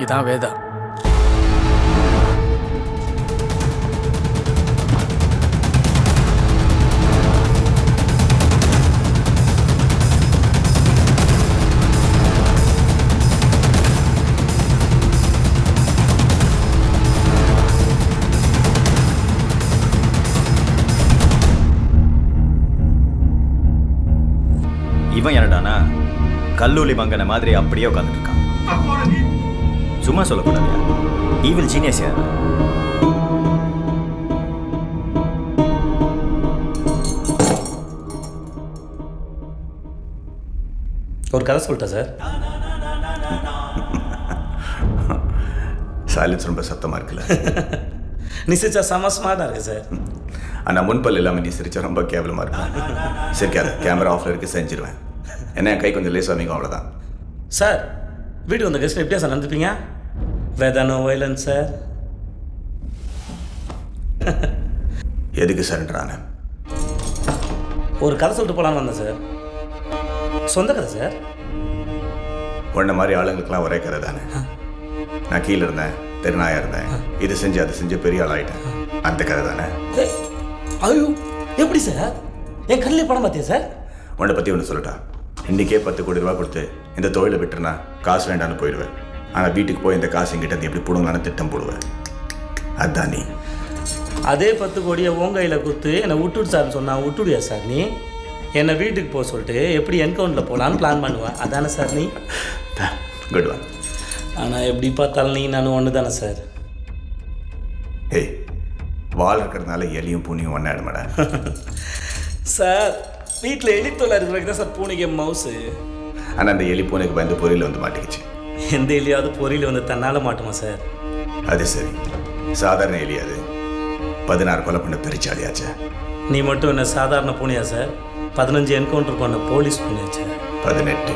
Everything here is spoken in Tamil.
இதுதான் வேதா. இவன் என்னடானா கல்லூலி மங்கன மாதிரி அப்படியே உட்காந்துட்டு இருக்கான். சும்மா சொல்லக்கூடாது. ஈவில் ஜீனியஸ் யார்? ஒரு கதை சொல்லிட்டேன் சார். சைலன்ஸ் ரொம்ப சத்தமாக இருக்குல்ல? நீ சிரிச்சா செம ஸ்மார்ட்டாக இருக்கு சார். ஆனால் முன்பல் இல்லாமல் நீ சிரிச்சா ரொம்ப கேவலமாக இருக்கும். சிரிக்காத, கேமரா ஆஃப்ல இருக்கு, செஞ்சிருவேன். என்ன கை கொஞ்சம் லேஸ் அமைக்கும், அவ்வளோதான். சார் வீட்டுக்கு வந்த கெஸ்ட் எப்படியா சார் நடந்துப்பீங்க? வேதானோ வைலன்ஸ் சார். எதுக்கு சரண்டரான? ஒரு கதை சொல்லிட்டு போகலான்னு வந்தேன் சார். சொந்த கதை சார். உன்ன மாதிரி ஆளுங்களுக்கெல்லாம் ஒரே கதை தானே. நான் கீழே இருந்தேன், தெருநாயாக இருந்தேன், இது செஞ்சு அது செஞ்சு பெரிய ஆள் ஆகிட்டேன். அந்த கதை தானே. ஐயோ எப்படி சார்? என் கல்லே படம் பார்த்தியா சார்? உன்னை பற்றி ஒன்று சொல்லட்டா? இன்றைக்கே 10 கோடி ரூபா கொடுத்து இந்த தொழிலை விட்டுருனா காசு வேண்டான்னு போயிடுவேன். ஆனால் வீட்டுக்கு போய் இந்த காசு எங்கிட்ட எப்படி போடுங்களான்னு திட்டம் போடுவேன். அதுதான் நீ. அதே 10 கோடியை உன் கையில் கொடுத்து என்னை விட்டுடு சார்னு சொன்னா விட்டுடுயா சார்? நீ என்னை வீட்டுக்கு போக சொல்லிட்டு எப்படி என்கவுண்டில் போகலான்னு பிளான் பண்ணுவேன். அதானே சார் நீ? Good one. ஆனால் எப்படி பார்த்தாலும் நீ நானும் ஒன்று தானே சார்? ஏய், வால் இருக்கிறதுனால எலியும் பூனியும் ஒன்றாயிடுமாடா. சார் வீட்டில் எலித்தொலை இருக்கிறதுக்கு தான் சார் பூனைக்கு மவுஸு. ஆனால் அந்த எலி பூனைக்கு பயந்து பொரியல் வந்து மாட்டிக்கிச்சு. எந்த எலியாவது பொரியல் வந்து தன்னால் மாட்டுமா சார்? அது சரி, சாதாரண எலி அது. 16 கொலை பண்ண பெருச்சாலியாச்சா? நீ மட்டும் என்ன சாதாரண பூனையா சார்? 15 என்கவுண்டர் பண்ண போலீஸ் பூனையாச்சா? 18.